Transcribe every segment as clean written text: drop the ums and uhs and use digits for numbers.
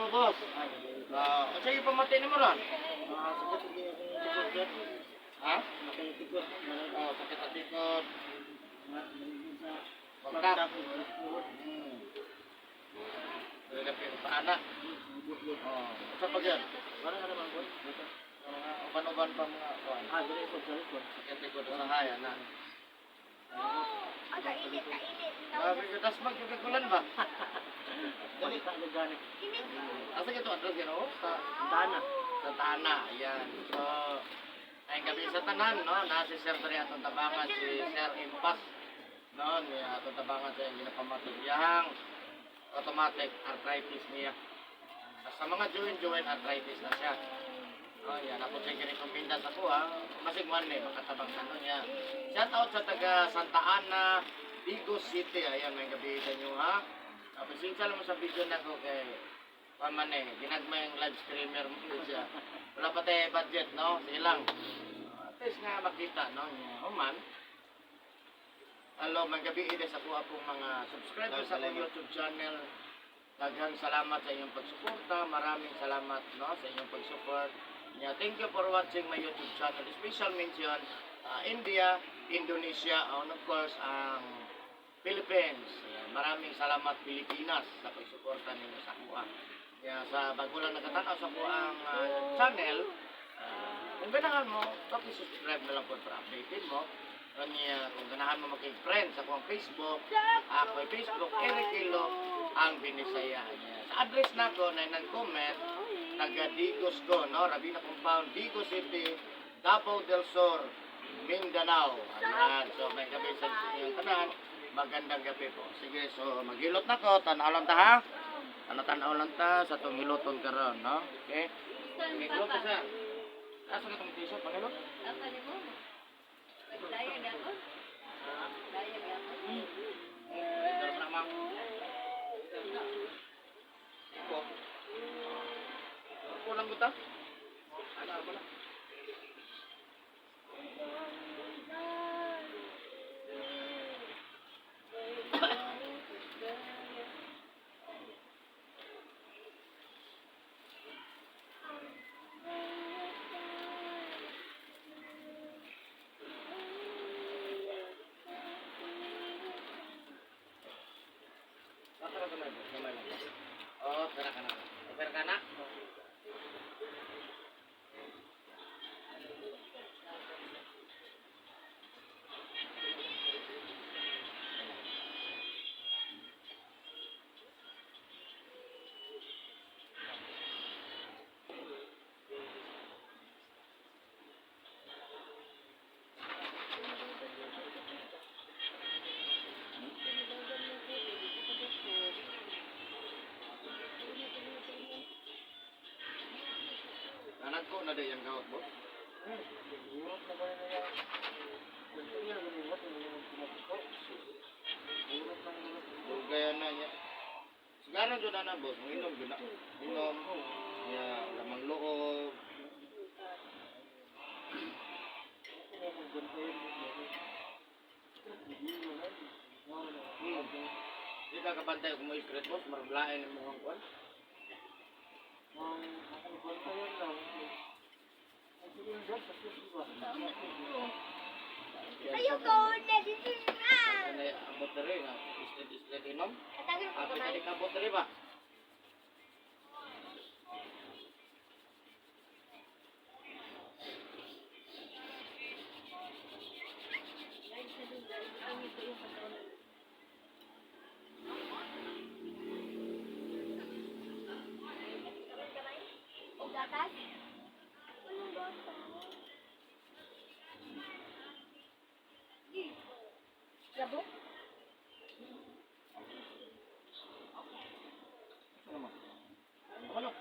mo, boss. Sige, pamati ni mo ron. Ha? Sakit sa tikot. Bangkak. Dili pa anak. Sa pag yan? Uban-uban pa mga kuan. Dili ko sa likod. Sakit tikot sa haya na. Kainit. Sabi ko, tas magkakakulan ba? Dali ka nagani. Asa ito address yan o? Sa Tana. Ayan. So, ay gabi sa tanan, no? Nasi Sir Dre atong tabangan si Sir Impas. No, niya atong tabangan sa yung ginapamatid. Yang automatic arthritis niya. Sa mga joint arthritis na siya. Oh, yan. Ako siya kinikomenda sa ko, ha? Masigman eh, makatabang ano niya. Shout out sa taga Santa Ana, Vigo City. Ayan, may gabi sa inyo, ha? Pasensya lang mo sa video na ko kay paman eh, ginagma yung live streamer mo siya. Wala pa tayo budget, no? Silang. At least nga makita, no? Human. Hello, may gabi sa kuha pong mga subscribers sa akong YouTube channel. Daghang salamat sa inyong pagsuporta. Maraming salamat, no? Sa inyong pagsupport. Yeah, thank you for watching my YouTube channel. Special mention, India, Indonesia, and of course, ang Philippines. Maraming salamat Pilipinas sa pagsuporta ninyo sa kuha. Kaya sa bago lang nakatanaw sa kuha ang channel, kung ganahan mo, subscribe na lang po para updated mo. Kung ganahan mo mag-friend sa kuha Facebook, ako ay Facebook, Eric Kilo, ang Binisaya. Sa address na ko na nag-comment, taga Digos ko, no? Rabina Compound, Digos City, Davao del Sur, Mindanao. Ayan, so may gabi sa inyong tanan. Magandang gabi po. Sige, so maghilot na ko. Tanaw lang ta, ha? Tanaw lang ta sa itong hiloton karon, no? Okay? Hilot ka sa. Asa ka itong t-shirt? Pangilot? Apa ni mo? Daya na ako. Daya na ako. Ito na, ma'am. Iko. Kulang ko ta? Ano ba na? Oh, sana ka na. Opera ka na? Anak ko na din yung gawat mo? Gaya na niya. Sigaro dyan na boss, inom dyan na. Inom, lamang loob. Hindi ka kapantay kung mo i-stress boss, marablain ang mga kuwan. Ayaw ko na dito na. Abot na rin, islet inom. Katagal ko Kapit naman. na abot na rin ba? Gatas? Anong gatas? Labo? Ano?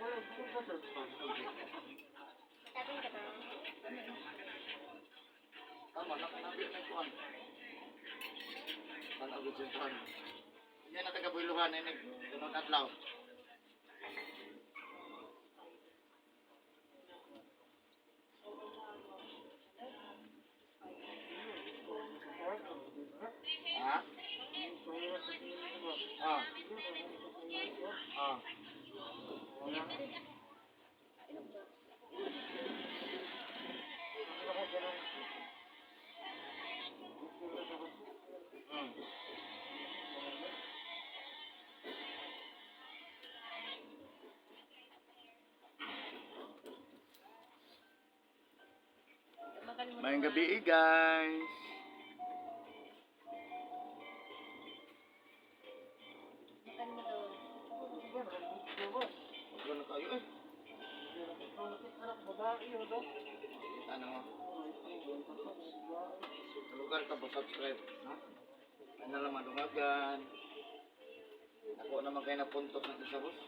Tapos ka to. Tama, nakanabit na ikuan. Tanagod sa tuhan. Yan na taga-Builuhan, ini. Tunod adlaw. Ha? Ah. Hmm. Makan mo Mayang to, gabi guys. Makan mo to. Wala na tayo eh. Ano mo? Sa lugar ka po subscribe. Ha? Ano lang madungagan. Ako naman kayo na puntos ng isa boss.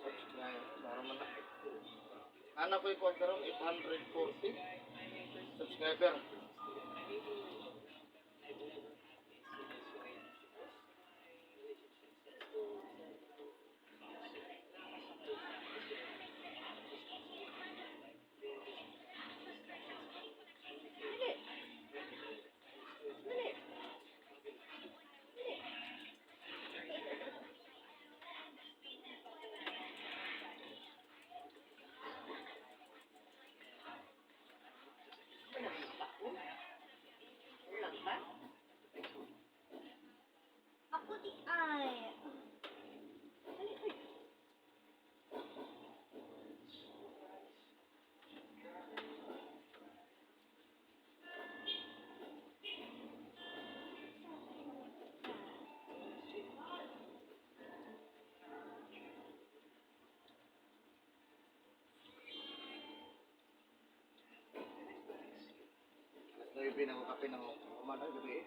Subscribe. Para man na. Anak ko ikuha karon 840 subscriber. Ulang ba? Ako di ay. Alas 9 na ako kape na ako. Kumana gabi eh.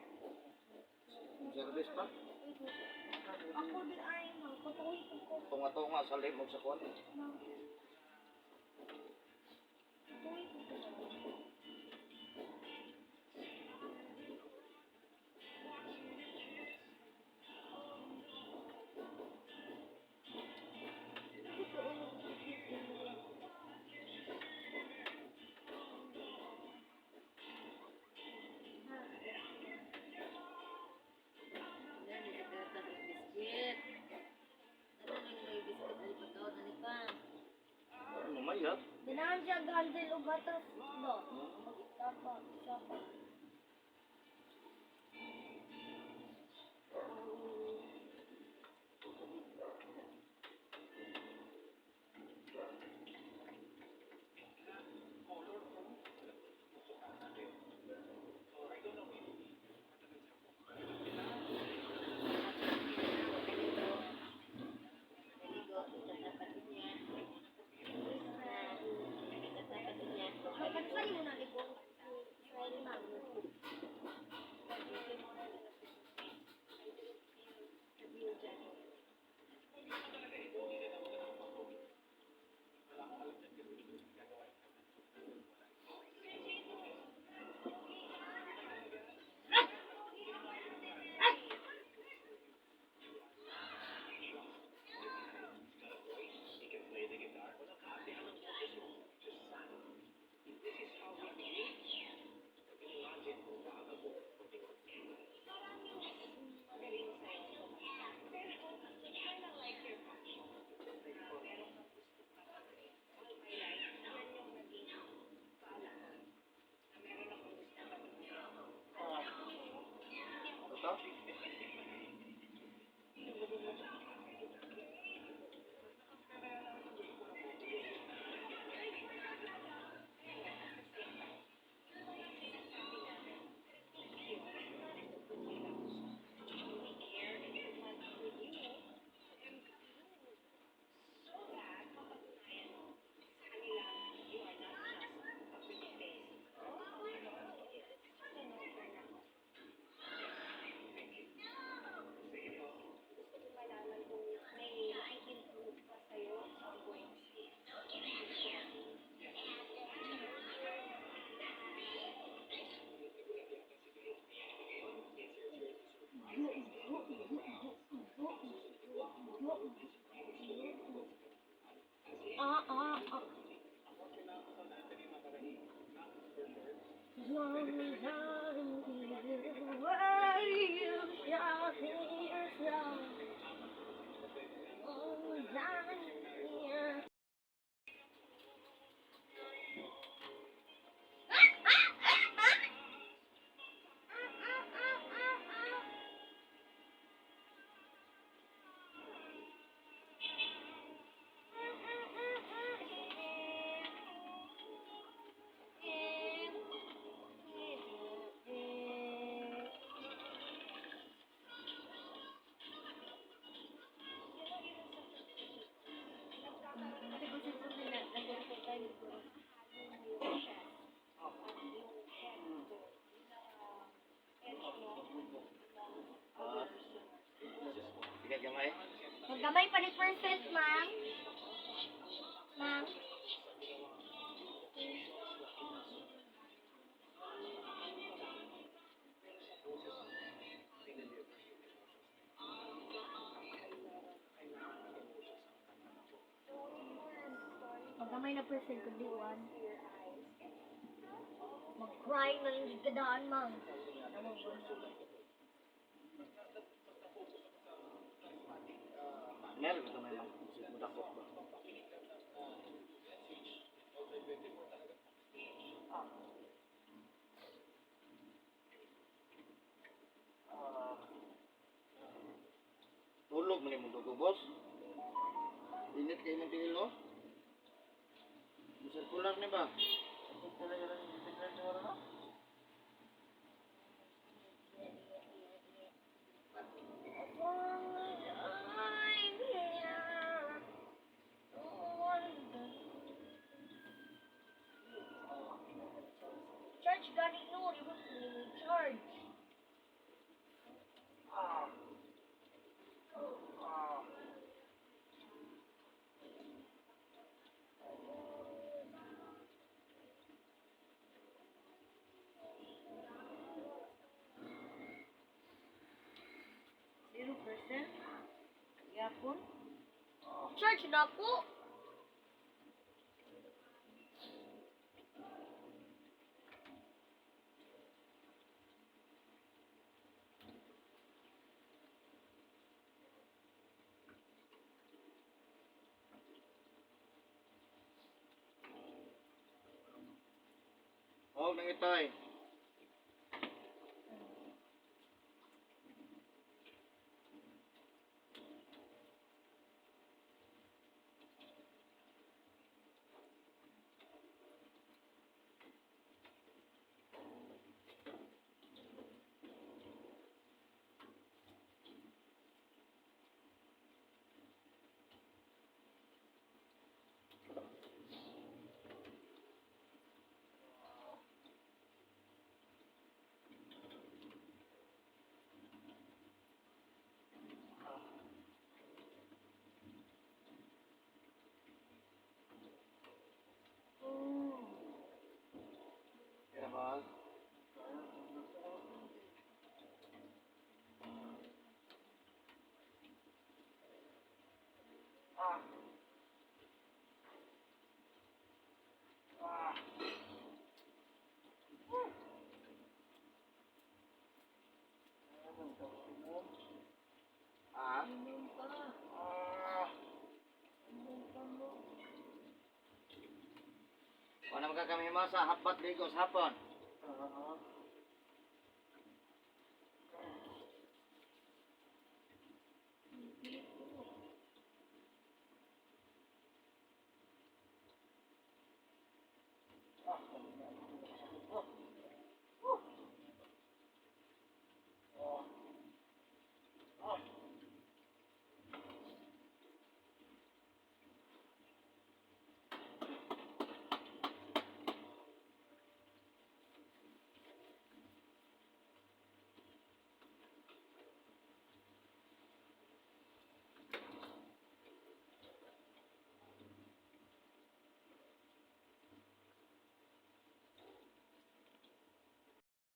Service pa. Ako di ay. Magpatuloy ko. Tunga-tunga sa limog sa kuwan. Mamayat. Ganahan siya gandil o gatas. No. Tapa. Tapa. Magkakasali mo na likod. Sige, gamay. Maggamay pa ni percent, ma'am. Ma'am. Maggamay na percent kundi one. Mag-cry na yung gigdaan, ma'am. Meron ito may mga dakot ba? Tulog mo ni mo dugo, boss. Init kayo ng tingil, no? Circular ni ba? Circular yung tingil sa wala, no? Charge gani no, di ba charge? Zero percent? Yapon? Charge na po! Huwag nang itay. Kaya ba? Ah? Wala magkakamay mo sa hapat ligo sa hapon.